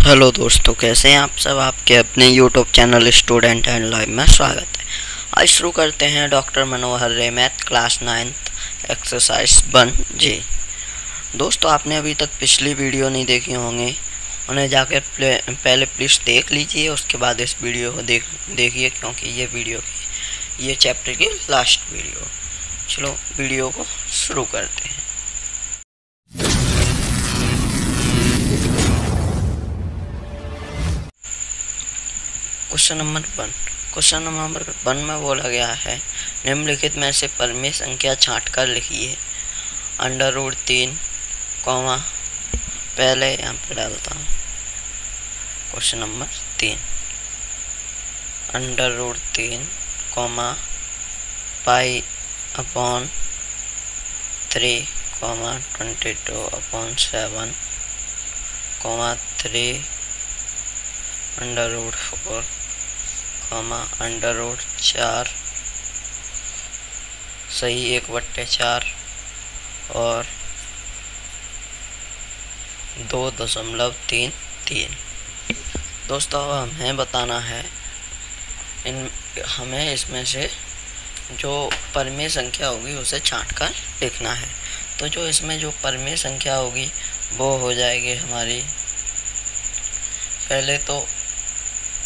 Hello दोस्तों, कैसे हैं आप सब। आपके अपने YouTube channel student and live में स्वागत है। आज शुरू करते हैं डॉक्टर मनोहर रे math class 9th exercise 1G। दोस्तों, आपने अभी तक पिछली वीडियो नहीं देखी होंगी, उन्हें जाकर पहले प्लीज़ देख लीजिए, उसके बाद इस वीडियो को देखिए, क्योंकि ये चैप्टर की लास्ट वीडियो। चलो वीडियो को शुरू करते हैं। क्वेश्चन नंबर 1 में बोला गया है, निम्नलिखित में से परिमेय संख्या छांटकर लिखिए। √3, पहले यहाँ पे डालता हूँ क्वेश्चन नंबर 3, √3, π/3, 22/7, 3 √4, √4 सही 1/4 और 2.33। दोस्तों, हमें बताना है हमें इसमें से जो परिमेय संख्या होगी उसे छांटकर लिखना है। तो जो इसमें जो परिमेय संख्या होगी वो हो जाएगी हमारी, पहले तो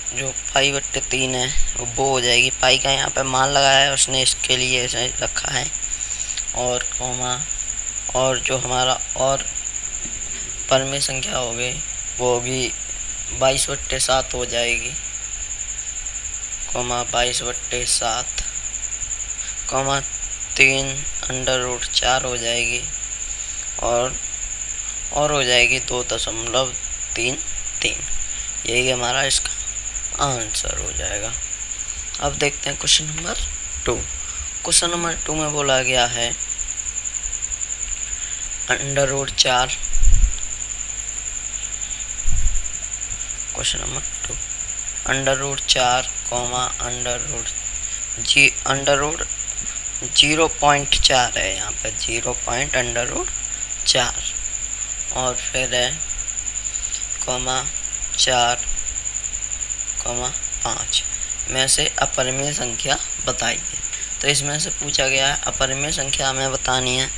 जो π/3 है वो हो जाएगी। पाई का यहाँ पे मान लगाया है उसने, इसके लिए ऐसे रखा है, और और जो हमारा और परिमेय संख्या होगी वो होगी 22/7 हो जाएगी, 22/7, 3 √4 हो जाएगी, और हो जाएगी 2.33। यही हमारा इसका आंसर हो जाएगा। अब देखते हैं क्वेश्चन नंबर 2। क्वेश्चन नंबर 2 में बोला गया है, √4, क्वेश्चन नंबर 2, √4, √0.4 है, यहाँ पे 0.4, और फिर है 4, 5 में से अपरिमेय संख्या बताइए। तो इसमें से पूछा गया है अपरिमेय संख्या हमें बतानी है।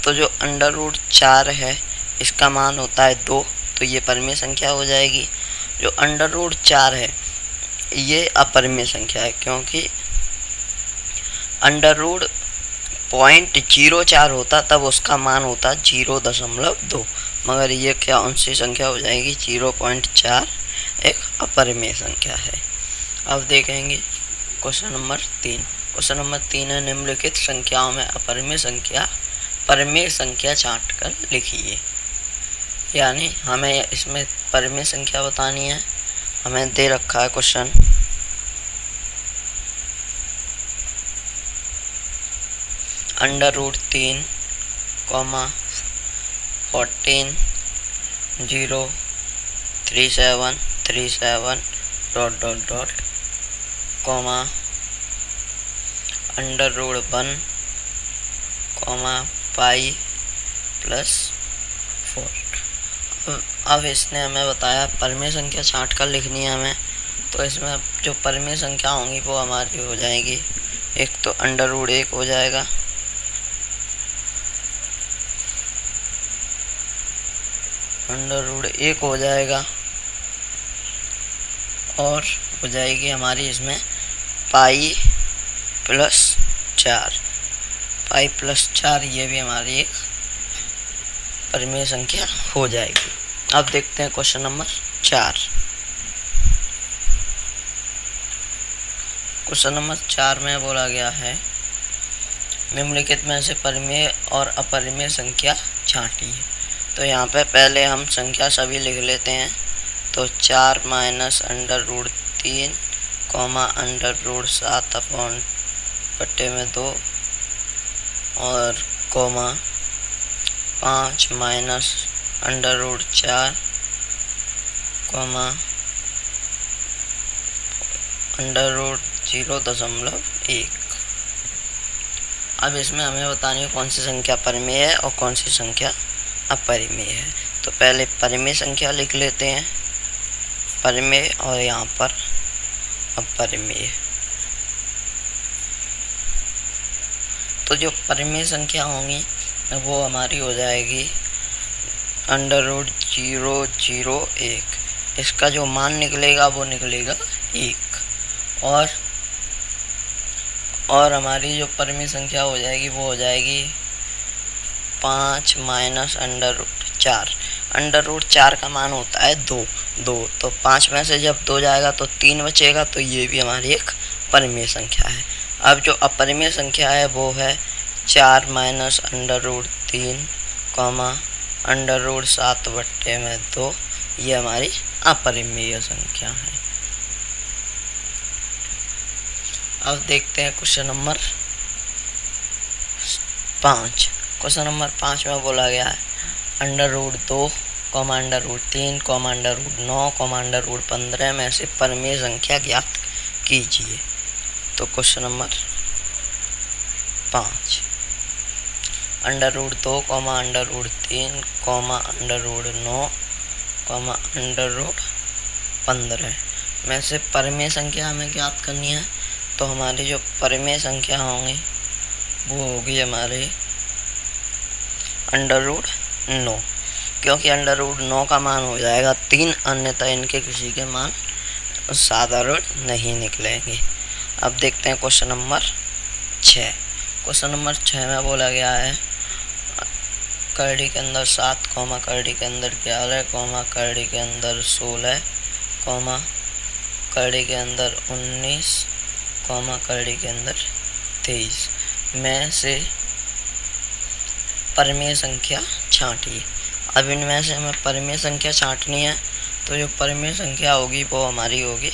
तो जो √4 है इसका मान होता है 2, तो ये परिमेय संख्या हो जाएगी। जो √4 है ये अपरिमेय संख्या है, क्योंकि √0.04 होता तब उसका मान होता 0.2, मगर ये कौन सी संख्या हो जाएगी, 0.4 एक अपरिमेय संख्या है। अब देखेंगे क्वेश्चन नंबर 3। क्वेश्चन नंबर 3 है, निम्नलिखित संख्याओं में परिमेय संख्या छांटकर लिखिए। यानी हमें इसमें परिमेय संख्या बतानी है। हमें दे रखा है क्वेश्चन, √3, 14, 0, 37, 37, ... √1, π+4। अब इसने हमें बताया परिमेय संख्या छांटकर लिखनी है हमें। तो इसमें जो परिमेय संख्या होंगी वो हमारी हो जाएगी, एक तो √1 हो जाएगा, √1 हो जाएगा, और हो जाएगी हमारी इसमें π+4, ये भी हमारी एक परिमेय संख्या हो जाएगी। अब देखते हैं क्वेश्चन नंबर 4। क्वेश्चन नंबर 4 में बोला गया है, निम्नलिखित में से परिमेय और अपरिमेय संख्या छांटिए। तो यहाँ पे पहले हम संख्या सभी लिख लेते हैं। तो 4 - √3, √7/2 और 5 - √4, √0.1। अब इसमें हमें बतानी है कौन सी संख्या परिमेय है और कौन सी संख्या अपरिमेय है। तो पहले परिमेय संख्या लिख लेते हैं। परिमेय और यहाँ पर अपरिमेय। तो जो परिमेय संख्या होंगी वो हमारी हो जाएगी √001। इसका जो मान निकलेगा वो निकलेगा 1। और हमारी जो परिमेय संख्या हो जाएगी वो हो जाएगी 5 माइनस √4। √4 का मान होता है 2। तो 5 में से जब 2 जाएगा तो 3 बचेगा, तो ये भी हमारी एक परिमेय संख्या है। अब जो अपरिमेय संख्या है वो है 4 माइनस √3 √7/2। ये हमारी अपरिमेय संख्या है। अब देखते हैं क्वेश्चन नंबर 5। क्वेश्चन नंबर 5 में बोला गया है √2, √3, √9, √15 में से परिमेय संख्या ज्ञात कीजिए। तो क्वेश्चन नंबर 5, √2, √3, √9, √15 में से परिमेय संख्या हमें ज्ञात करनी है। तो हमारी जो परिमेय संख्या होंगी वो होगी हमारे √9, क्योंकि √9 का मान हो जाएगा 3, अन्यथा इनके किसी के मान साधारण नहीं निकलेंगे। अब देखते हैं क्वेश्चन नंबर 6। क्वेश्चन नंबर 6 में बोला गया है करड़ी के अंदर 7, करड़ी के अंदर 11, करड़ी के अंदर 16, करड़ी के अंदर 19, करड़ी के अंदर 23 में से परिमेय संख्या छांटिए। अब इनमें से हमें परिमेय संख्या छांटनी है। तो जो परिमेय संख्या होगी वो हमारी होगी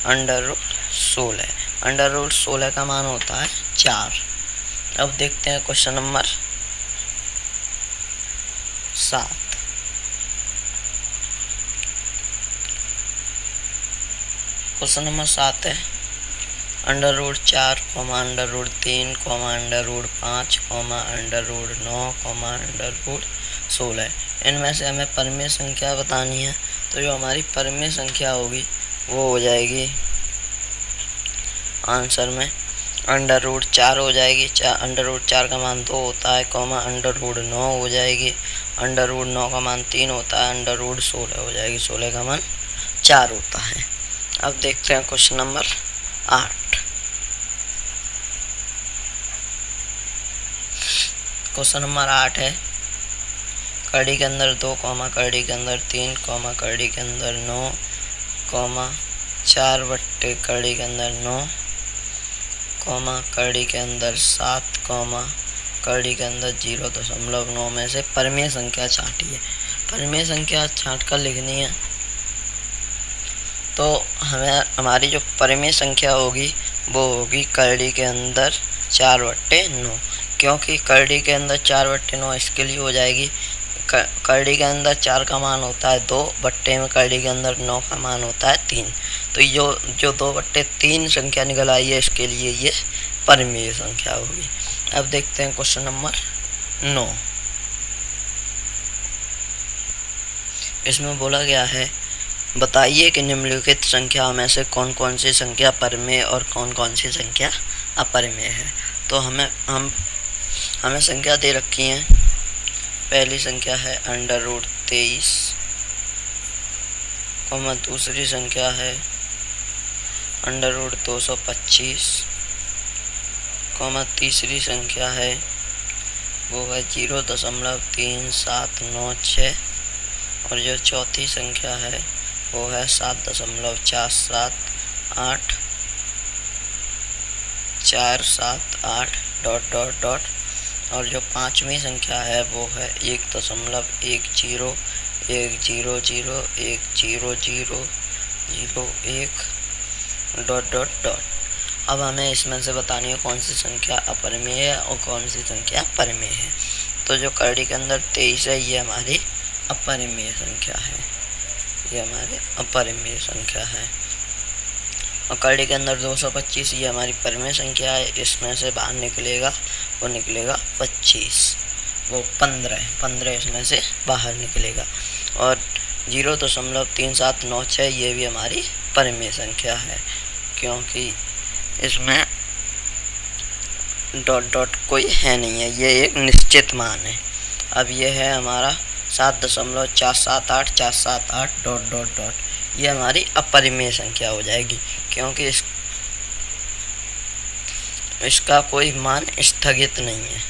√16। √16 का मान होता है 4। अब देखते हैं क्वेश्चन नंबर 7। क्वेश्चन नंबर 7 है √4, √3, √5, √9, √16। इनमें से हमें परिमेय संख्या बतानी है। तो जो हमारी परिमेय संख्या होगी वो हो जाएगी आंसर में √4 हो जाएगी। √4 का मान 2 होता है, √9 हो जाएगी, √9 का मान 3 होता है, √16 हो जाएगी, 16 का मान 4 होता है। अब देखते हैं क्वेश्चन नंबर 8। क्वेश्चन नंबर 8 है करड़ी के अंदर 2, करड़ी के अंदर 3, करड़ी के अंदर 9, 4/करड़ी के अंदर 9, करड़ी के अंदर 7, करड़ी के अंदर 0.9 में से परिमेय संख्या छांटिए। परिमेय संख्या छांट कर लिखनी है। तो हमें हमारी जो परिमेय संख्या होगी वो होगी करड़ी के अंदर 4/9, क्योंकि करड़ी के अंदर 4/9 इसके लिए हो जाएगी। करड़ी के अंदर 4 का मान होता है 2, बट्टे में करड़ी के अंदर 9 का मान होता है 3। तो जो 2/3 संख्या निकल आई है, इसके लिए ये परिमेय संख्या होगी। अब देखते हैं क्वेश्चन नंबर 9। इसमें बोला गया है बताइए कि निम्नलिखित संख्या में से कौन कौन सी संख्या परिमेय और कौन कौन सी संख्या अपरिमेय है। तो हमें संख्या दे रखी है। पहली संख्या है √23, दूसरी संख्या है √225, तीसरी संख्या है वो है 0.3796, और जो चौथी संख्या है वो है 7.478 ... और जो पांचवी संख्या है वो है 1.10101001 ... अब हमें इसमें से बतानी है कौन सी संख्या अपरिमेय है और कौन सी संख्या परिमेय है। तो जो करड़ी के अंदर 23 है ये हमारी अपरिमेय संख्या है, ये हमारी अपरिमेय संख्या है। और करड़ी के अंदर 225 ये हमारी परिमेय संख्या है। इसमें से बाहर निकलेगा वो निकलेगा 25, वो 15 इसमें से बाहर निकलेगा। और 0.3796 ये भी हमारी परिमेय संख्या है, क्योंकि इसमें डॉट डॉट कोई है नहीं है, ये एक निश्चित मान है। अब ये है हमारा 7.478478 डॉट डॉट डॉट, ये हमारी अपरिमेय संख्या हो जाएगी, क्योंकि इसका कोई मान स्थगित नहीं है,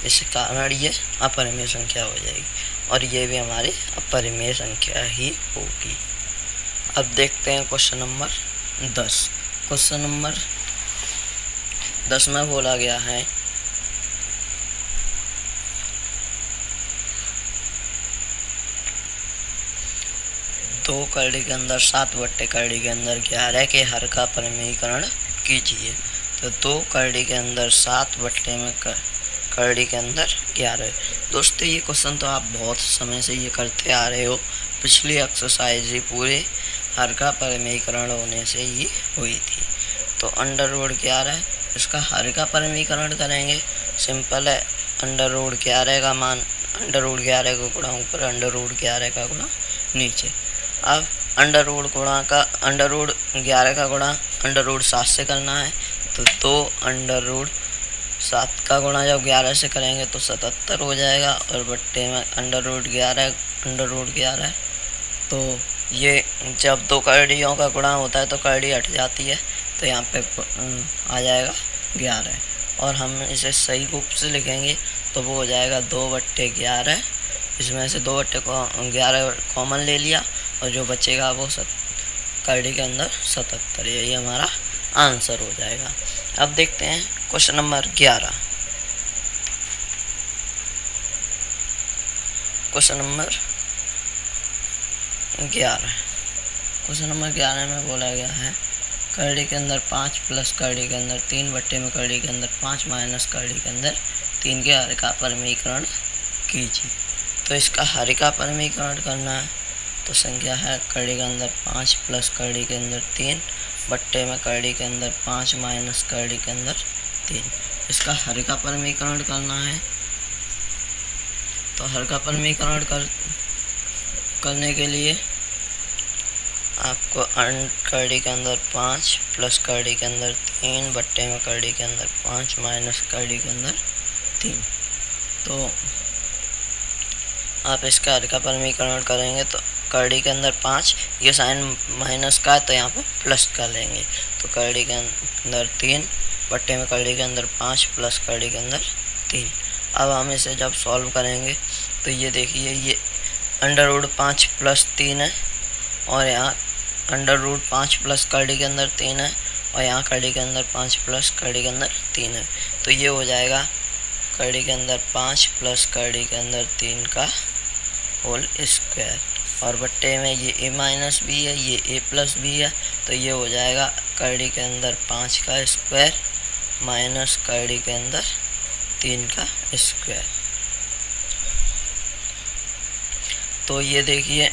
इस कारण ये अपरिमेय संख्या हो जाएगी, और ये भी हमारी अपरिमेय संख्या ही होगी। अब देखते हैं क्वेश्चन नंबर 10। क्वेश्चन नंबर 10 में बोला गया है दो करड़ी के अंदर 7 बट्टे करड़ी के अंदर 11 के हर का परिमेयीकरण कीजिए। तो 2 करड़ी के अंदर 7 बट्टे में करड़ी के अंदर 11। दोस्तों ये क्वेश्चन तो आप बहुत समय से ये करते आ रहे हो, पिछली एक्सरसाइज ही पूरे हर का परिमेयीकरण होने से ही हुई थी। तो √11, इसका हर का परिमेयीकरण करेंगे, सिंपल है। √11 का मान √11 का गुणा ऊपर, √11 का गुणा नीचे। अब √11 का गुणा √7 से करना है, तो 2 √7 का गुणा जब 11 से करेंगे तो 77 हो जाएगा, और बट्टे में √11 तो ये जब 2 करड़ियों का गुणा होता है तो करड़ी हट जाती है, तो यहाँ पे आ जाएगा 11, और हम इसे सही रूप से लिखेंगे तो वो हो जाएगा 2/11। इसमें से 2/11 कॉमन ले लिया, और जो बचेगा वो करड़ी के अंदर 77, यही हमारा आंसर हो जाएगा। अब देखते हैं क्वेश्चन नंबर 11। क्वेश्चन नंबर 11 में बोला गया है करड़ी के अंदर 5 प्लस करड़ी के अंदर 3 बट्टे में करड़ी के अंदर 5 माइनस करड़ी के अंदर 3 के हर का परिमेयीकरण कीजिए। तो इसका हर का परिमेयीकरण करना है, तो संख्या है करड़ी के अंदर 5 प्लस करड़ी के अंदर 3 बट्टे में करड़ी के अंदर 5 माइनस करड़ी के अंदर 3। इसका हर का परिमेयीकरण करना है, तो हर का परिमेयीकरण करने के लिए आपको करड़ी के अंदर 5 प्लस करड़ी के अंदर 3 बट्टे में करड़ी के अंदर 5 माइनस करड़ी के अंदर 3। तो आप इसका हर का परिमेयीकरण करेंगे तो करड़ी के अंदर 5, ये साइन माइनस का है तो यहाँ पे प्लस का लेंगे, तो करड़ी के अंदर 3 बट्टे में करड़ी के अंदर 5 प्लस करड़ी के अंदर 3। अब हम इसे जब सॉल्व करेंगे तो ये देखिए, ये √5 प्लस 3 है, और यहाँ √5 प्लस करड़ी के अंदर 3 है, और यहाँ करड़ी के अंदर 5 प्लस करड़ी के अंदर 3 है। तो ये हो जाएगा करड़ी के अंदर 5 प्लस करड़ी के अंदर 3 का होल स्क्वायर, और बट्टे में ये a माइनस बी है, ये a प्लस बी है, तो ये हो जाएगा करड़ी के अंदर 5 का स्क्वायर माइनस करड़ी के अंदर 3 का स्क्वायर। तो ये देखिए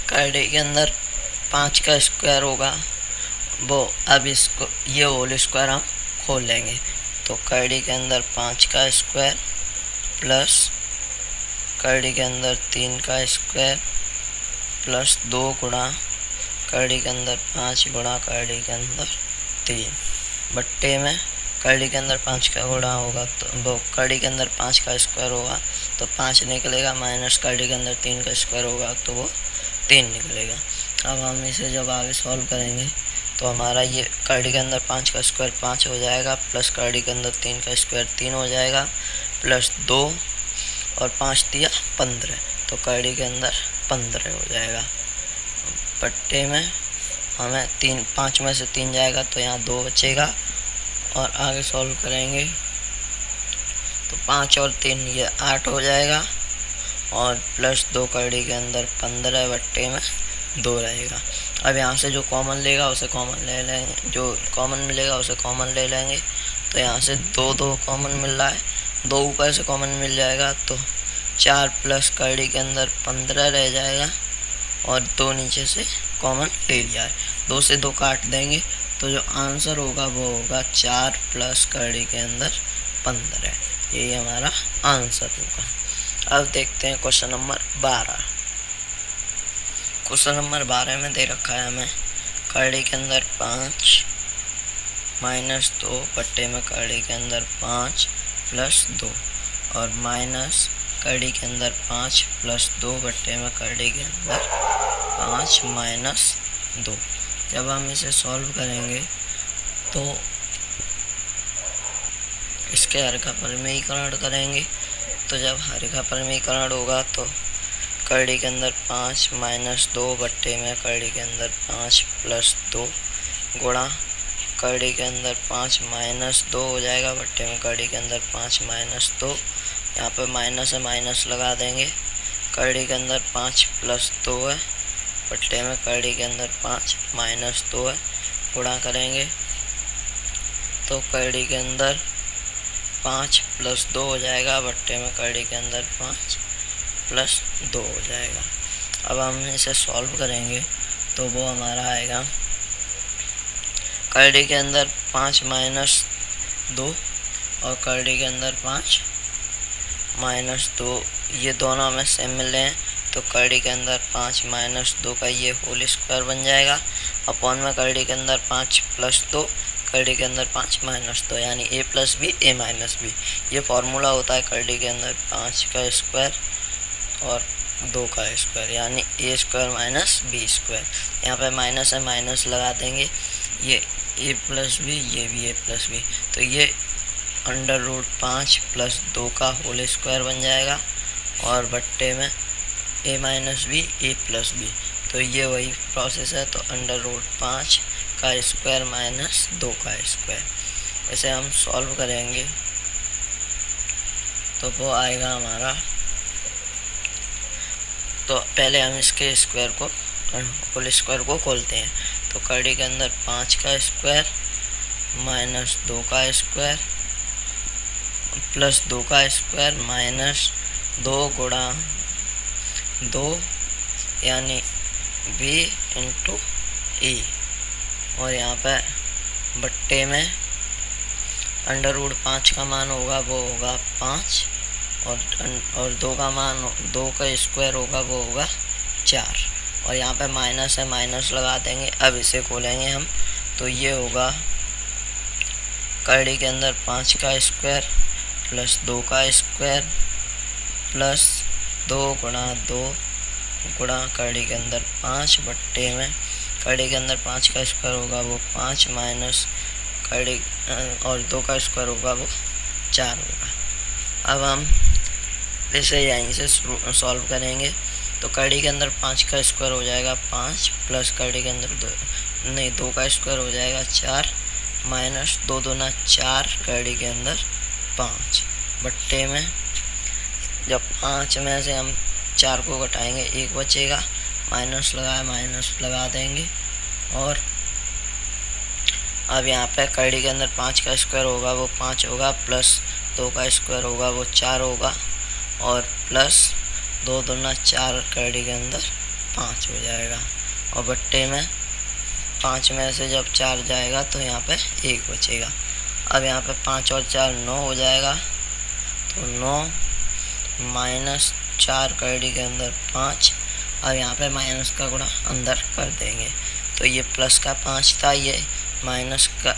करड़ी के अंदर 5 का स्क्वायर होगा वो, अब इसको ये होल स्क्वायर हम खोल लेंगे, तो करड़ी के अंदर 5 का स्क्वायर प्लस करड़ी के अंदर 3 का स्क्वायर प्लस 2 गुणा करड़ी के अंदर 5 गुणा करड़ी के अंदर 3 बट्टे में करड़ी के अंदर 5 का गुणा होगा तो वो करड़ी के अंदर 5 का स्क्वायर होगा तो 5 निकलेगा, माइनस करड़ी के अंदर 3 का स्क्वायर होगा तो वो 3 निकलेगा। अब हम इसे जब आगे सॉल्व करेंगे तो हमारा ये करड़ी के अंदर 5 का स्क्वायर 5 हो जाएगा, प्लस करड़ी के अंदर 3 का स्क्वायर 3 हो जाएगा, प्लस 2 और 5 दिया 15, तो करड़ी के अंदर 15 हो जाएगा। पट्टे में हमें 5 में से 3 जाएगा तो यहाँ 2 बचेगा, और आगे सॉल्व करेंगे तो 5 और 3 ये 8 हो जाएगा, और प्लस 2 करड़ी के अंदर 15 बट्टे में 2 रहेगा। अब यहाँ से जो कॉमन लेगा उसे कॉमन ले लेंगे, जो कॉमन मिलेगा उसे कॉमन ले लेंगे, तो यहाँ से 2 कॉमन मिल रहा है, 2 ऊपर से कॉमन मिल जाएगा तो 4 प्लस करड़ी के अंदर 15 रह जाएगा, और 2 नीचे से कॉमन ले लिया है, 2 से 2 काट देंगे तो जो आंसर होगा वो होगा 4 प्लस करड़ी के अंदर 15, यही हमारा आंसर होगा। अब देखते हैं क्वेश्चन नंबर 12। क्वेश्चन नंबर 12 में दे रखा है हमें करड़ी के अंदर 5 माइनस 2 बट्टे में करड़ी के अंदर 5 प्लस 2 और माइनस करड़ी के अंदर 5 प्लस 2 बट्टे में करड़ी के अंदर 5 माइनस 2। जब हम इसे सॉल्व करेंगे तो इसके हर का परिमेयीकरण करेंगे। तो जब हर का परिमेयीकरण होगा तो करड़ी के अंदर 5 माइनस 2 बट्टे में करड़ी के अंदर 5 प्लस 2 गुणा करड़ी के अंदर 5 माइनस 2 हो जाएगा बट्टे में करड़ी के अंदर 5 माइनस 2। यहाँ पे माइनस है, माइनस लगा देंगे। करड़ी के अंदर 5 प्लस 2 है बट्टे में करड़ी के अंदर 5 माइनस 2 है, गुणा करेंगे तो करड़ी के अंदर 5 प्लस 2 हो जाएगा बट्टे में करड़ी के अंदर 5 प्लस 2 हो जाएगा। अब हम इसे सॉल्व करेंगे तो वो हमारा आएगा करड़ी के अंदर 5 माइनस 2 और करड़ी के अंदर 5 माइनस 2, ये दोनों हमें सेम मिले हैं तो करड़ी के अंदर 5 माइनस 2 का ये होल स्क्वायर बन जाएगा अपॉन में करड़ी के अंदर 5 प्लस 2 करड़ी के अंदर 5 माइनस 2 यानी a plus B a minus B. ये फॉर्मूला होता है करड़ी के अंदर 5 का स्क्वायर और 2 का स्क्वायर यानी a square minus B square. यहाँ पे माइनस है, माइनस लगा देंगे, ये a प्लस बी, ये भी a प्लस बी, तो ये अंडर रूट 5 प्लस 2 का होल स्क्वायर बन जाएगा और बट्टे में a minus B a plus B, तो ये वही प्रोसेस है। तो अंडर रूट 5 का स्क्वायर माइनस 2 का स्क्वायर, इसे हम सॉल्व करेंगे तो वो आएगा हमारा। तो पहले हम इसके स्क्वायर को होल स्क्वायर को खोलते हैं तो करड़ी के अंदर 5 का स्क्वायर माइनस 2 का स्क्वायर प्लस 2 का स्क्वायर माइनस 2 गुणा 2 यानी b इंटू ए और यहाँ पे बट्टे में अंडर रूट 5 का मान होगा वो होगा 5 और 2 का मान 2 का स्क्वायर होगा वो होगा 4 और यहाँ पे माइनस है, माइनस लगा देंगे। अब इसे खोलेंगे हम तो ये होगा करड़ी के अंदर 5 का स्क्वायर प्लस 2 का स्क्वायर प्लस 2 गुणा 2 गुणा करड़ी के अंदर 5 बट्टे में करड़ी के अंदर 5 का स्क्वायर होगा वो 5 माइनस करड़ी और 2 का स्क्वायर होगा वो 4 होगा। अब हम इसे यहीं से सॉल्व करेंगे तो करड़ी के अंदर 5 का स्क्वायर हो जाएगा 5 प्लस करड़ी के अंदर 2 का स्क्वायर हो जाएगा 4 माइनस 2 दूना 4 करड़ी के अंदर 5 बट्टे में जब 5 में से हम 4 को घटाएंगे 1 बचेगा, माइनस लगाए, माइनस लगा देंगे और अब यहाँ पे करड़ी के अंदर 5 का स्क्वायर होगा वो 5 होगा प्लस 2 का स्क्वायर होगा वो 4 होगा और प्लस 2 दूना 4 करड़ी के अंदर 5 हो जाएगा और बट्टे में 5 में से जब 4 जाएगा तो यहाँ पे 1 बचेगा। अब यहाँ पे 5 और 4 9 हो जाएगा तो 9 माइनस 4 करड़ी के अंदर 5। अब यहाँ पे माइनस का गुणा अंदर कर देंगे तो ये प्लस का 5 था, ये माइनस का,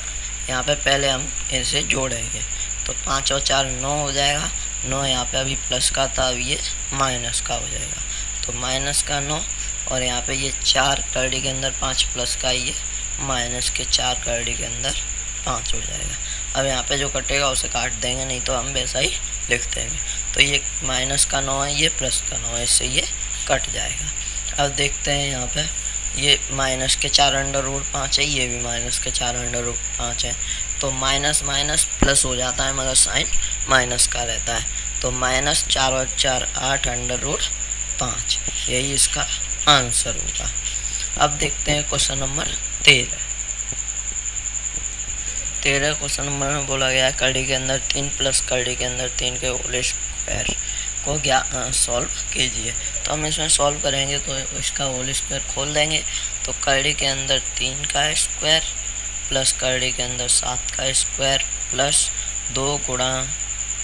यहाँ पे पहले हम इसे जोड़ेंगे तो 5 और 4 9 हो जाएगा। 9 यहाँ पे अभी प्लस का था, अब ये माइनस का हो जाएगा तो माइनस का 9 और यहाँ पे ये 4 करड़ी के अंदर 5 प्लस का ये माइनस के 4 करड़ी के अंदर 5 हो जाएगा। अब यहाँ पे जो कटेगा उसे काट देंगे, नहीं तो हम वैसा ही लिख देंगे। तो ये माइनस का 9 है, ये प्लस का 9 है, इससे ये कट जाएगा। अब देखते हैं यहाँ पे ये माइनस के 4 अंडर रूट 5 है, ये भी माइनस के 4 अंडर रूट 5 है तो माइनस माइनस प्लस हो जाता है मगर साइन माइनस का रहता है तो माइनस 4 और 4 8 अंडर रूट 5, यही इसका आंसर होगा। अब देखते हैं क्वेश्चन नंबर 13 क्वेश्चन नंबर में बोला गया करड़ी के अंदर 3 प्लस करड़ी के अंदर 3 के होल स्क्वायर को सॉल्व कीजिए। तो हम इसमें सॉल्व करेंगे तो इसका होल स्क्वायर खोल देंगे तो करड़ी के अंदर 3 का स्क्वायर प्लस करड़ी के अंदर 7 का स्क्वायर प्लस 2 गुणा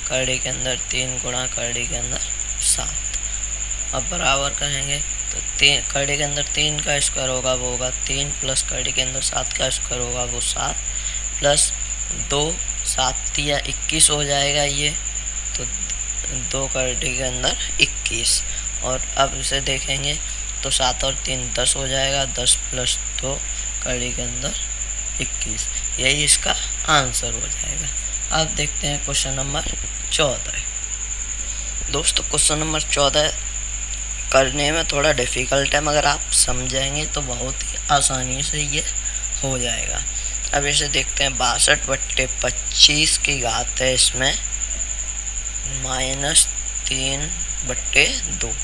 करड़ी के अंदर 3 गुणा करड़ी के अंदर 7। अब बराबर करेंगे तो तीन कड़ी के अंदर 3 का स्क्वायर होगा वो होगा 3 प्लस कड़ी के अंदर 7 का स्क्वायर होगा वो 7 प्लस 2 7 या 21 हो जाएगा ये। तो 2 कड़ी के अंदर 21 और अब इसे देखेंगे तो 7 और 3 10 हो जाएगा 10 प्लस 2 कड़ी के अंदर 21, यही इसका आंसर हो जाएगा। अब देखते हैं क्वेश्चन नंबर 14। दोस्तों क्वेश्चन नंबर 14 करने में थोड़ा डिफ़िकल्ट है, मगर आप समझेंगे तो बहुत ही आसानी से ये हो जाएगा। अब इसे देखते हैं 62/25 की घात है इसमें -3/2।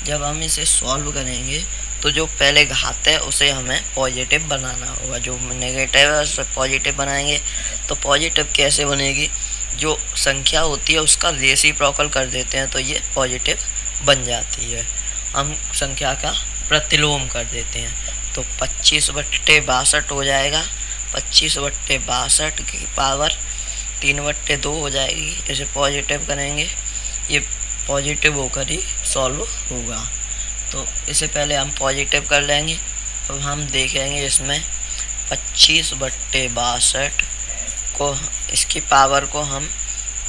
जब हम इसे सॉल्व करेंगे तो जो पहले घात है उसे हमें पॉजिटिव बनाना होगा, जो नेगेटिव है उसे पॉजिटिव बनाएंगे। तो पॉजिटिव कैसे बनेगी, जो संख्या होती है उसका रेसिप्रोकल कर देते हैं तो ये पॉजिटिव बन जाती है। हम संख्या का प्रतिलोम कर देते हैं तो 25/62 हो जाएगा। 25/62 की पावर 3/2 हो जाएगी। इसे पॉजिटिव करेंगे, ये पॉजिटिव होकर ही सॉल्व होगा। तो इसे पहले हम पॉजिटिव कर लेंगे। अब हम देखेंगे इसमें 25/62 को, इसकी पावर को हम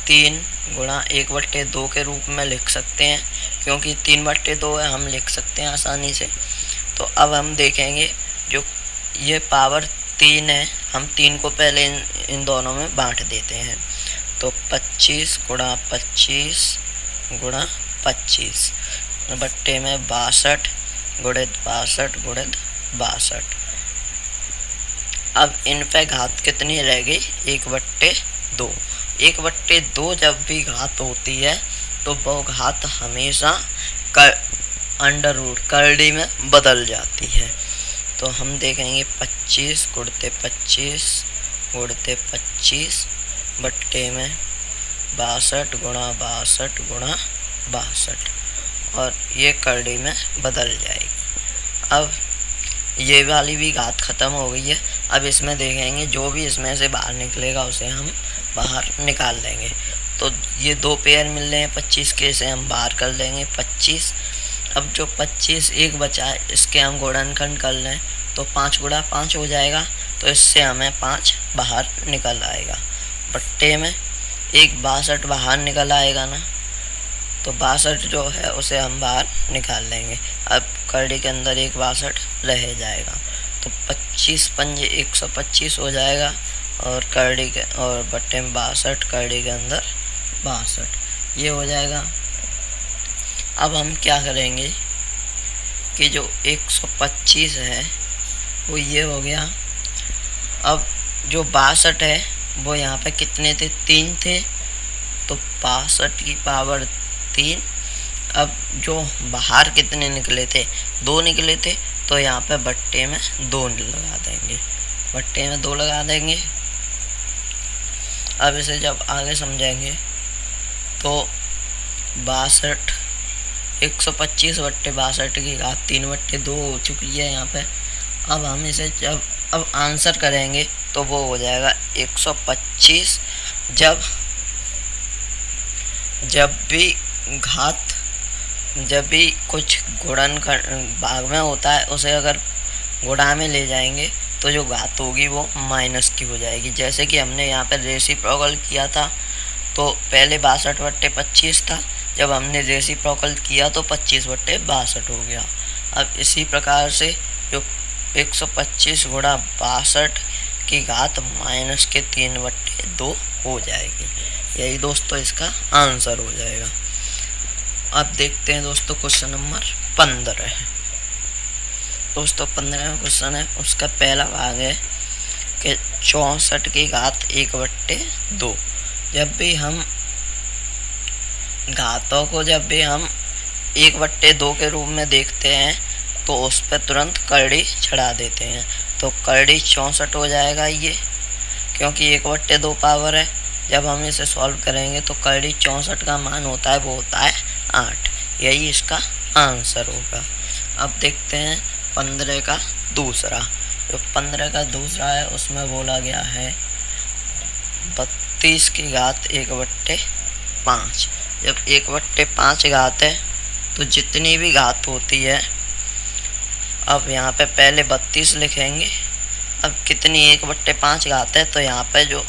3 गुणा 1/2 के रूप में लिख सकते हैं, क्योंकि 3/2 है, हम लिख सकते हैं आसानी से। तो अब हम देखेंगे जो ये पावर 3 है, हम 3 को पहले इन दोनों में बांट देते हैं। तो 25 गुणा 25 गुणा 25 बट्टे में 62 गुणित 62 गुणित 62। अब इन पे घात कितनी रह गई, 1/2। 1/2 जब भी घात होती है तो वो घात हमेशा अंडर रूट करड़ी में बदल जाती है। तो हम देखेंगे 25 गुणते 25 गुणते 25 बट्टे में 62 गुणा 62 गुणा 62 और ये करड़ी में बदल जाएगी। अब ये वाली भी घात ख़त्म हो गई है। अब इसमें देखेंगे जो भी इसमें से बाहर निकलेगा उसे हम बाहर निकाल लेंगे। तो ये 2 पेयर मिल रहे हैं 25 के, इसे हम बाहर कर लेंगे 25। अब जो 25 एक बचा है इसके हम गुणनखंड कर लें तो 5 गुणा 5 हो जाएगा। तो इससे हमें 5 बाहर निकल आएगा। बट्टे में 1/62 बाहर निकल आएगा ना, तो 62 जो है उसे हम बाहर निकाल लेंगे। अब करड़ी के अंदर 1/62 रह जाएगा। तो 25 पंजे 125 हो जाएगा और करड़ी के और बट्टे में 62 करड़ी के अंदर 62 ये हो जाएगा। अब हम क्या करेंगे कि जो 125 है वो ये हो गया। अब जो 62 है वो यहाँ पे कितने थे, 3 थे, तो 62 की पावर 3। अब जो बाहर कितने निकले थे, 2 निकले थे, तो यहाँ पे बट्टे में 2 लगा देंगे, बट्टे में 2 लगा देंगे। अब इसे जब आगे समझेंगे तो 62 125/62 की घात 3/2 हो चुकी है यहाँ पे। अब हम इसे जब अब आंसर करेंगे तो वो हो जाएगा 125। जब भी कुछ गुणन भाग में होता है उसे अगर गुणा में ले जाएंगे तो जो घात होगी वो माइनस की हो जाएगी। जैसे कि हमने यहाँ पर रेसिप्रोकल किया था तो पहले 62/25 था, जब हमने रेसिप्रोकल किया तो 25/62 हो गया। अब इसी प्रकार से जो 125 गुणा 62 की घात माइनस के 3/2 हो जाएगी। यही दोस्तों इसका आंसर हो जाएगा। अब देखते हैं दोस्तों क्वेश्चन नंबर 15 है। दोस्तों 15वां क्वेश्चन है, उसका पहला भाग है कि 64 की घात 1/2। जब भी हम घातों को 1/2 के रूप में देखते हैं तो उस पर तुरंत करड़ी चढ़ा देते हैं। तो करड़ी 64 हो जाएगा ये, क्योंकि 1/2 पावर है। जब हम इसे सॉल्व करेंगे तो करड़ी 64 का मान होता है वो होता है 8। यही इसका आंसर होगा। अब देखते हैं 15 का दूसरा। जो 15 का दूसरा है उसमें बोला गया है 32 की घात 1/5। जब 1/5 घात है तो जितनी भी घात होती है अब यहाँ पे पहले 32 लिखेंगे। अब कितनी 1/5 घात है, तो यहाँ पे जो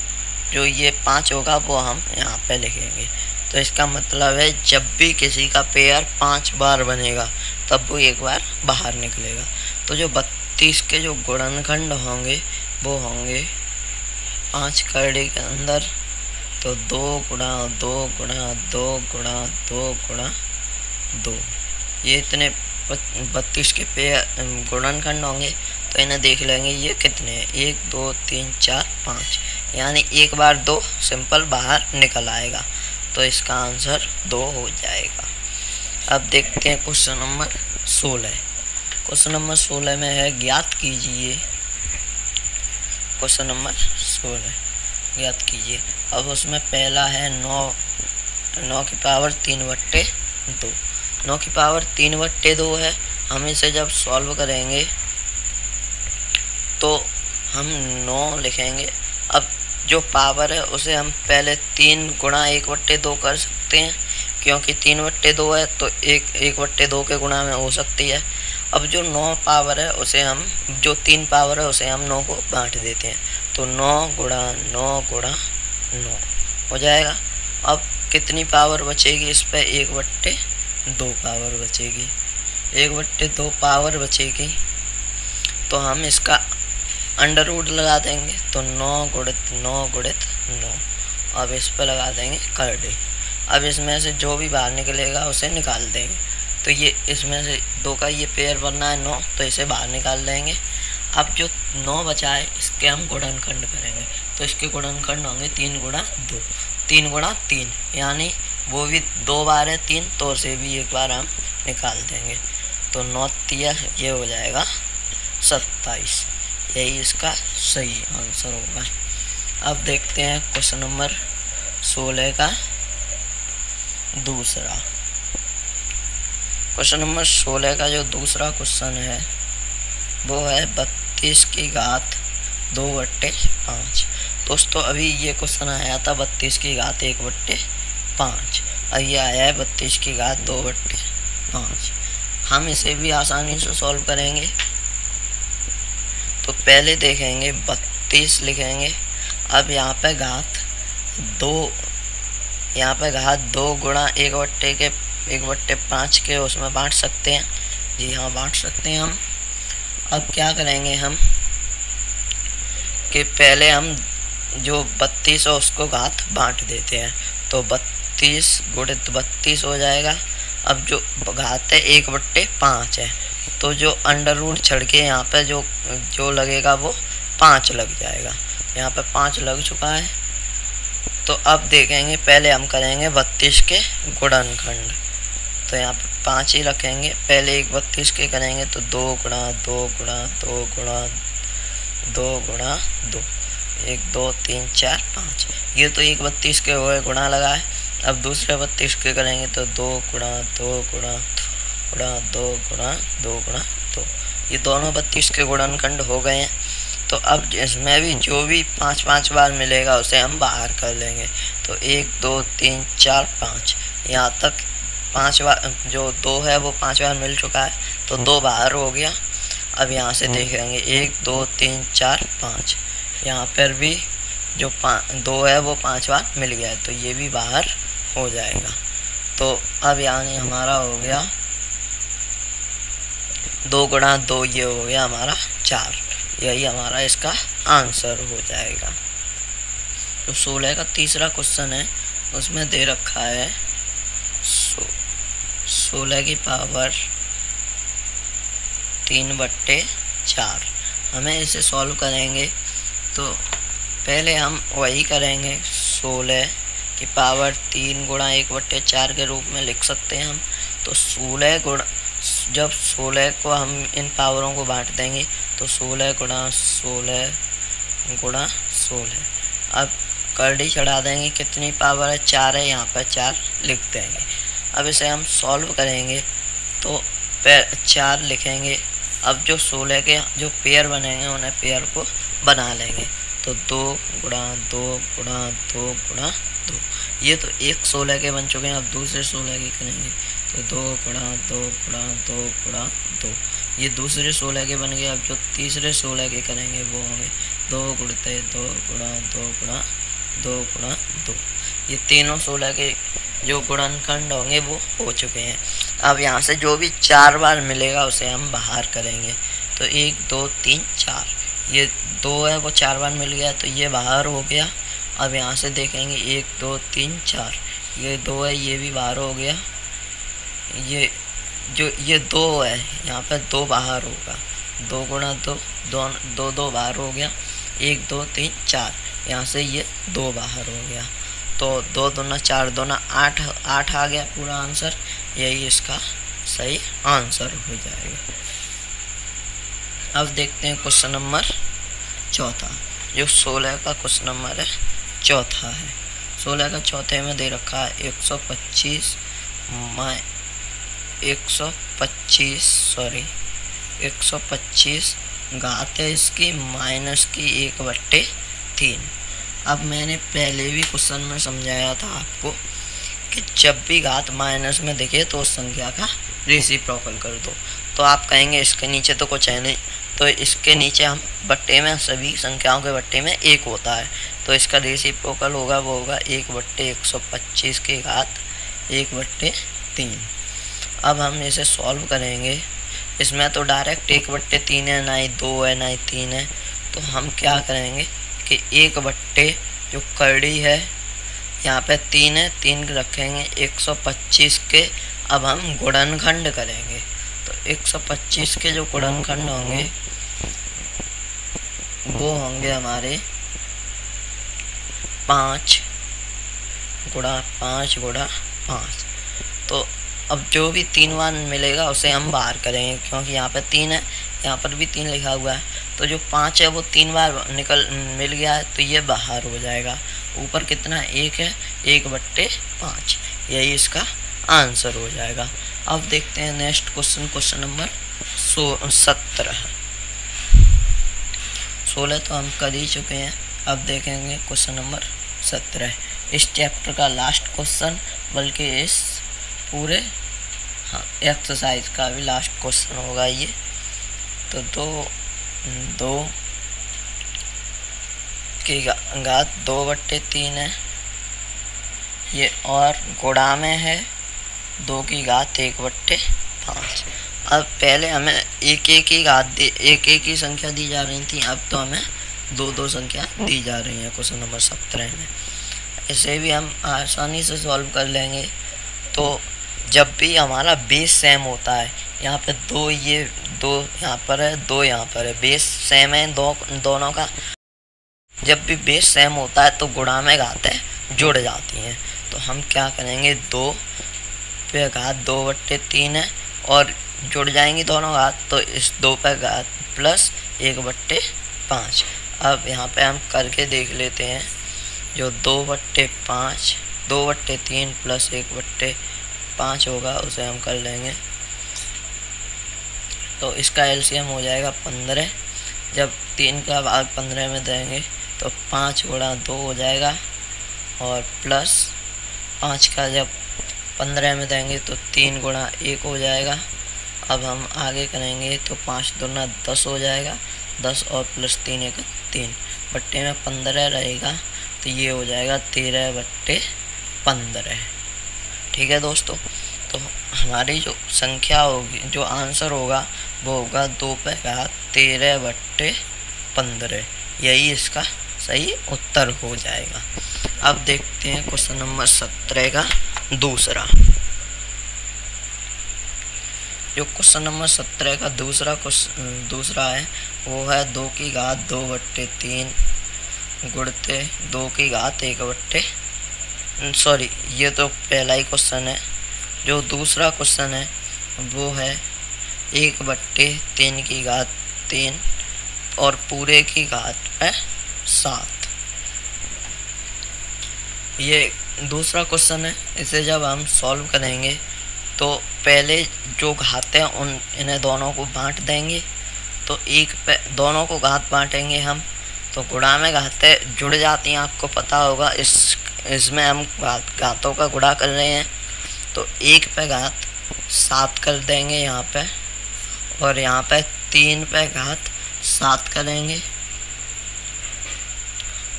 जो ये 5 होगा वो हम यहाँ पे लिखेंगे। तो इसका मतलब है जब भी किसी का पेयर 5 बार बनेगा तब वो एक बार बाहर निकलेगा। तो जो 32 के जो गुणनखंड होंगे वो होंगे 5 करड़ी के अंदर, तो 2 गुणा 2 गुणा 2 गुणा 2 गुणा 2, ये इतने 32 के पेयर गुणनखंड होंगे। तो इन्हें देख लेंगे ये कितने हैं, 1 2 3 4 5, यानी एक बार 2 सिंपल बाहर निकल आएगा। तो इसका आंसर 2 हो जाएगा। अब देखते हैं क्वेश्चन नंबर 16। क्वेश्चन नंबर 16 में है ज्ञात कीजिए। क्वेश्चन नंबर 16 ज्ञात कीजिए। अब उसमें पहला है 9 की पावर 3/2। 9 की पावर 3/2 है। हम इसे जब सॉल्व करेंगे तो हम 9 लिखेंगे। अब जो पावर है उसे हम पहले 3 गुणा 1/2 कर सकते हैं, क्योंकि 3/2 है तो 1/2 के गुणा में हो सकती है। अब जो 9 पावर है उसे हम, जो 3 पावर है उसे हम 9 को बांट देते हैं, तो 9 गुणा 9 गुणा 9 हो जाएगा। अब कितनी पावर बचेगी इस पर, 1/2 पावर बचेगी। 1/2 पावर बचेगी तो हम इसका अंडर रूट लगा देंगे, तो 9 गुणित 9 गुणित 9। अब इस पर लगा देंगे करड़ी। अब इसमें से जो भी बाहर निकलेगा उसे निकाल देंगे। तो ये इसमें से 2 का ये पेयर बनना है 9, तो इसे बाहर निकाल देंगे। अब जो 9 बचा है इसके हम गुणनखंड करेंगे, तो इसके गुणनखंड होंगे 3 गुणा 2, 3 गुणा 3, यानी वो भी 2 बार है 3, तो उसे भी एक बार हम निकाल देंगे। तो 9 3 ये हो जाएगा 27, यही इसका सही आंसर होगा। अब देखते हैं क्वेश्चन नंबर 16 का दूसरा। क्वेश्चन नंबर 16 का जो दूसरा क्वेश्चन है वो है 32 की घात 2/5। दोस्तों अभी ये क्वेश्चन आया था 32 की घात 1/5, और ये आया है 32 की घात 2/5। हम इसे भी आसानी से सॉल्व करेंगे। तो पहले देखेंगे 32 लिखेंगे। अब यहाँ पे घात 2, यहाँ पे घात 2 गुणा 1/5 के उसमें बांट सकते हैं। जी हाँ, बांट सकते हैं हम। अब क्या करेंगे हम कि पहले हम जो 32 है उसको घात बांट देते हैं, तो 32 गुणित 32 हो जाएगा। अब जो घात है 1/5 है, तो जो अंडर रूट चढ़ के यहाँ पे जो लगेगा वो 5 लग जाएगा। यहाँ पे 5 लग चुका है। तो अब देखेंगे, पहले हम करेंगे 32 के गुणनखंड, तो यहाँ पे 5 ही रखेंगे। पहले 32 के करेंगे तो 2 गुणा 2 गुणा 2 गुणा 2 गुणा 2, 1 2 3 4 5, ये तो 32 के हुए गुणा लगा है। अब दूसरे 32 के करेंगे तो 2 गुणा 2 गुणा गुणा 2 गुणा 2 गुणा 2, ये दोनों 32 के गुणनखंड हो गए हैं। तो अब इसमें भी जो भी 5 बार मिलेगा उसे हम बाहर कर लेंगे। तो 1 2 3 4 5, यहाँ तक 5 बार, जो 2 है वो 5 बार मिल चुका है, तो 2 बाहर हो गया। अब यहाँ से देखेंगे 1 2 3 4 5, यहाँ पर भी जो 2 है वो 5 बार मिल गया है, तो ये भी बाहर हो जाएगा। तो अब यानी हमारा हो गया 2 गुणा 2, ये हो गया हमारा 4, यही हमारा इसका आंसर हो जाएगा। तो 16 का तीसरा क्वेश्चन है, उसमें दे रखा है 16 की पावर 3/4। हमें इसे सॉल्व करेंगे तो पहले हम वही करेंगे, 16 की पावर 3 गुणा 1/4 के रूप में लिख सकते हैं हम। तो 16 गुणा, जब 16 को हम इन पावरों को बांट देंगे तो 16 गुणा 16 गुणा 16, अब करड़ी चढ़ा देंगे, कितनी पावर है 4 है, यहाँ पर 4 लिख देंगे। अब इसे हम सॉल्व करेंगे तो 4 लिखेंगे। अब जो 16 के जो पेयर बनेंगे उन्हें पेयर को बना लेंगे, तो 2 गुणा 2 गुणा 2 गुणा 2, ये तो एक 16 के बन चुके हैं। अब दूसरे 16 के करेंगे तो 2 गुणा 2 गुणा 2 गुणा 2, ये दूसरे 16 के बन गए। अब जो तीसरे 16 के करेंगे वो होंगे 2 गुणते 2 गुणा 2 गुणा 2 गुणा 2। ये तीनों 16 के जो गुणनखंड होंगे वो हो चुके हैं। अब यहाँ से जो भी 4 बार मिलेगा उसे हम बाहर करेंगे। तो 1 2 3 4, ये 2 है वो 4 बार मिल गया तो ये बाहर हो गया। अब यहाँ से देखेंगे 1 2 3 4, ये 2 है ये भी बाहर हो गया। ये 2 है यहाँ पर 2 बाहर होगा। 2 गुणा 2 2 2 बाहर हो गया। 1 2 3 4, यहाँ से ये 2 बाहर हो गया। तो 2 दूना 4 दूना 8 आ गया पूरा आंसर। यही इसका सही आंसर हो जाएगा। अब देखते हैं क्वेश्चन नंबर चौथा, जो 16 का क्वेश्चन नंबर है चौथा है। 16 का चौथे में दे रखा है 125 घात है इसकी माइनस की 1/3। अब मैंने पहले भी क्वेश्चन में समझाया था आपको कि जब भी घात माइनस में दिखे तो उस संख्या का रेसिप्रोकल कर दो। तो आप कहेंगे इसके नीचे तो कुछ है नहीं, तो इसके नीचे हम बट्टे में सभी संख्याओं के बट्टे में 1 होता है, तो इसका रेसिप्रोकल होगा वो होगा 1/125 की घात 1/3। अब हम इसे सॉल्व करेंगे। इसमें तो डायरेक्ट 1/3 है, ना ही 2 है ना ही 3 है। तो हम क्या करेंगे कि 1/, जो करड़ी है यहाँ पे 3 है, 3 रखेंगे 125 के। अब हम गुणनखंड करेंगे। तो 125 के जो गुणनखंड होंगे वो होंगे हमारे 5 गुणा 5 गुणा 5। तो अब जो भी 3 बार मिलेगा उसे हम बाहर करेंगे, क्योंकि यहाँ पे 3 है, यहाँ पर भी 3 लिखा हुआ है। तो जो 5 है वो 3 बार मिल गया है तो ये बाहर हो जाएगा। ऊपर कितना 1 है, 1/5, यही इसका आंसर हो जाएगा। अब देखते हैं नेक्स्ट क्वेश्चन, क्वेश्चन नंबर 17। 16 तो हम कर ही चुके हैं। अब देखेंगे क्वेश्चन नंबर 17, इस चैप्टर का लास्ट क्वेश्चन, बल्कि इस पूरे एक्सरसाइज का भी लास्ट क्वेश्चन होगा ये। तो 2 की घात 2/3 है ये, और गुणा में है 2 की घात 1/5। अब पहले हमें एक ही संख्या दी जा रही थी, अब तो हमें 2 संख्या दी जा रही है क्वेश्चन नंबर 17 में। इसे भी हम आसानी से सॉल्व कर लेंगे। तो जब भी हमारा बेस सेम होता है, यहाँ पे 2 यहाँ पर है, 2 यहाँ पर है, बेस सेम है दोनों का। जब भी बेस सेम होता है तो गुणा में घातें जुड़ जाती हैं। तो हम क्या करेंगे, 2 पे घात 2/3 है और जुड़ जाएंगी दोनों घात, तो इस 2 पे घात प्लस 1/5। अब यहाँ पे हम करके देख लेते हैं। जो 2/3 प्लस 1/5 होगा उसे हम कर लेंगे। तो इसका एलसीएम हो जाएगा 15। जब 3 का भाग 15 में देंगे तो 5 गुणा 2 हो जाएगा, और प्लस 5 का जब 15 में देंगे तो 3 गुणा 1 हो जाएगा। अब हम आगे करेंगे तो 5 दूना 10 हो जाएगा, 10 और प्लस 3 1 3, बट्टे में 15 रहेगा, तो ये हो जाएगा 13/15। ठीक है दोस्तों, तो हमारी जो संख्या होगी, जो आंसर होगा वो होगा 2 पे घात 13/15। यही इसका सही उत्तर हो जाएगा। अब देखते हैं क्वेश्चन नंबर 17 का दूसरा। जो क्वेश्चन नंबर 17 का दूसरा है वो है 2 की घात 2/3 गुणते 2 की घात 1/, ये तो पहला ही क्वेश्चन है। जो दूसरा क्वेश्चन है वो है 1/3 की घात 3 और पूरे की घात है 7। ये दूसरा क्वेश्चन है। इसे जब हम सॉल्व करेंगे तो पहले जो घात है इन्हें दोनों को बांट देंगे। तो एक पे दोनों को घात बांटेंगे हम, तो गुणा में घातें जुड़ जाती हैं, आपको पता होगा। इसमें हम घातों का गुणा कर रहे हैं, तो 1 पे घात 7 कर देंगे यहाँ पे, और यहाँ पे 3 पे घात 7 करेंगे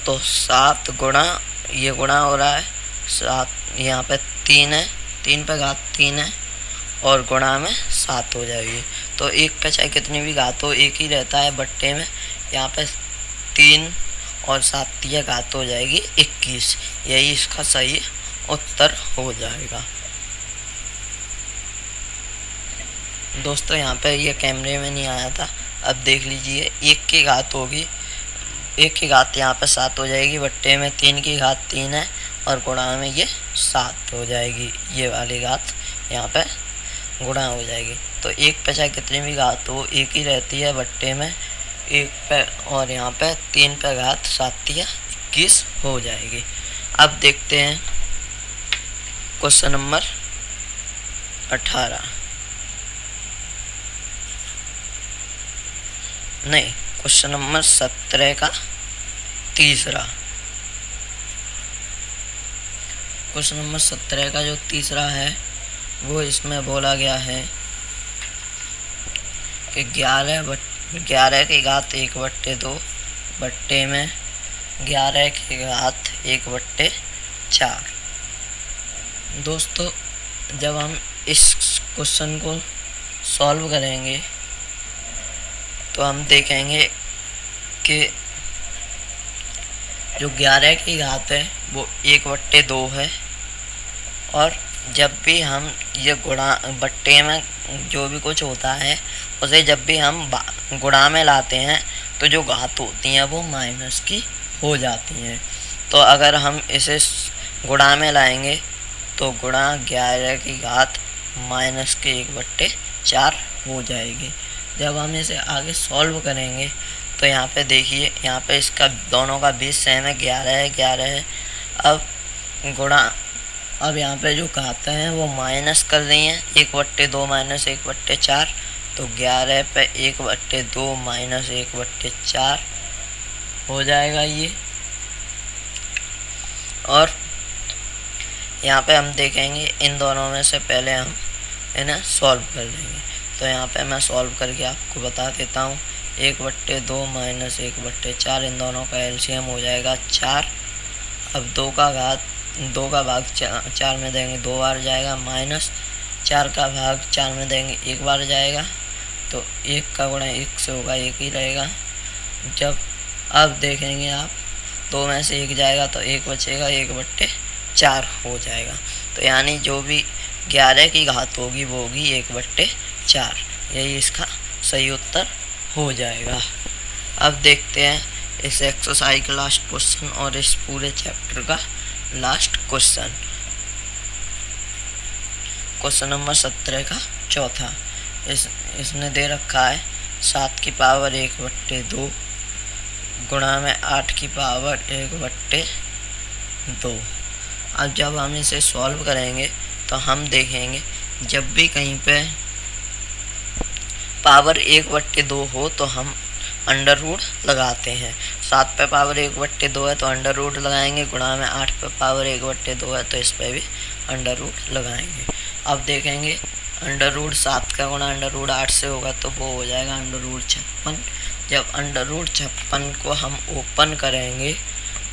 तो 7 गुणा, ये गुणा हो रहा है 7, यहाँ पे 3 है, 3 पे घात 3 है और गुणा में 7 हो जाएगी। तो एक पे चाहे कितनी भी घात हो एक ही रहता है बट्टे में। यहाँ पे 3 और 7 की घात हो जाएगी 21। यही इसका सही उत्तर हो जाएगा। दोस्तों यहाँ पे ये कैमरे में नहीं आया था, अब देख लीजिए 1 की घात होगी, 1 की घात यहाँ पे 7 हो जाएगी, बट्टे में 3 की घात 3 है और गुणा में ये 7 हो जाएगी। ये वाली घात यहाँ पे गुणा हो जाएगी। तो 1 पे चाहे कितनी भी घात हो एक ही रहती है बट्टे में 1 पे, और यहाँ पे 3 पे घात 7 या 21 हो जाएगी। अब देखते हैं क्वेश्चन नंबर 18, नहीं क्वेश्चन नंबर 17 का तीसरा। क्वेश्चन नंबर 17 का जो तीसरा है वो इसमें बोला गया है कि 11 की घात 1/2 बट्टे में 11 की घात 1/4। दोस्तों जब हम इस क्वेश्चन को सॉल्व करेंगे तो हम देखेंगे कि जो 11 की घात है वो 1/2 है, और जब भी हम ये गुणा बट्टे में जो भी कुछ होता है उसे जब भी हम गुणा में लाते हैं तो जो घात होती हैं वो माइनस की हो जाती हैं। तो अगर हम इसे गुणा में लाएंगे तो गुणा 11 की घात माइनस के 1/4 हो जाएगी। जब हम इसे आगे सॉल्व करेंगे तो यहाँ पे देखिए, यहाँ पे इसका दोनों का बीच सेम है, 11 है। अब गुणा, अब यहाँ पे जो घातें हैं वो माइनस कर रही हैं, 1/2 माइनस 1/4, तो 11 पे 1/2 माइनस 1/4 हो जाएगा ये। और यहाँ पे हम देखेंगे इन दोनों में से पहले हम इन्हें सॉल्व कर लेंगे। तो यहाँ पे मैं सॉल्व करके आपको बता देता हूँ। 1/2 माइनस 1/4, इन दोनों का एलसीएम हो जाएगा 4। अब 2 का भाग 4 में देंगे 2 बार जाएगा, माइनस 4 का भाग 4 में देंगे 1 बार जाएगा। तो 1 का गुणा 1 से होगा 1 ही रहेगा। जब अब देखेंगे आप 2 में से 1 जाएगा तो 1 बचेगा, 1/4 हो जाएगा। तो यानी जो भी 11 की घात होगी वो होगी 1/4। यही इसका सही उत्तर हो जाएगा। अब देखते हैं इस एक्सरसाइज का लास्ट क्वेश्चन और इस पूरे चैप्टर का लास्ट क्वेश्चन। क्वेश्चन नंबर 17 का चौथा। इसने दे रखा है 7 की पावर 1/2 गुणा में 8 की पावर 1/2। अब जब हम इसे सॉल्व करेंगे तो हम देखेंगे जब भी कहीं पे पावर 1/2 हो तो हम अंडर रूट लगाते हैं। 7 पे पावर 1/2 है तो अंडर रूट लगाएंगे, गुणा में 8 पे पावर 1/2 है तो इस पे भी अंडर रूट लगाएंगे। अब देखेंगे अंडर रूट 7 का गुणा अंडर रूट 8 से होगा तो वो हो जाएगा अंडर रूट 56। जब अंडर रूट 56 को हम ओपन करेंगे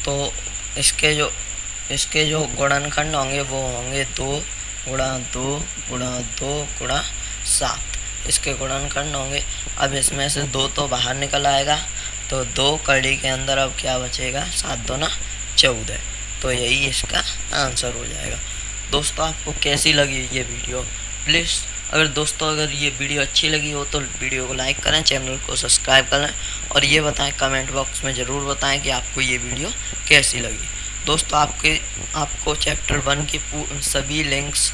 तो इसके जो गुणनखंड होंगे वो होंगे 2 गुणा 2 गुणा 2 गुणा 7, इसके गुणनखंड होंगे। अब इसमें से 2 तो बाहर निकल आएगा तो 2 कड़ी के अंदर अब क्या बचेगा, 7 दूना 14। तो यही इसका आंसर हो जाएगा। दोस्तों आपको कैसी लगी ये वीडियो, प्लीज़ अगर ये वीडियो अच्छी लगी हो तो वीडियो को लाइक करें, चैनल को सब्सक्राइब करें और ये बताएं, कमेंट बॉक्स में ज़रूर बताएं कि आपको ये वीडियो कैसी लगी। दोस्तों आपको चैप्टर 1 की सभी लिंक्स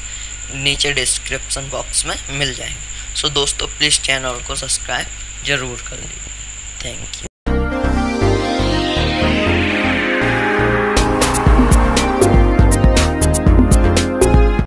नीचे डिस्क्रिप्शन बॉक्स में मिल जाएंगे। सो दोस्तों प्लीज़ चैनल को सब्सक्राइब ज़रूर कर लीजिए। Thank you.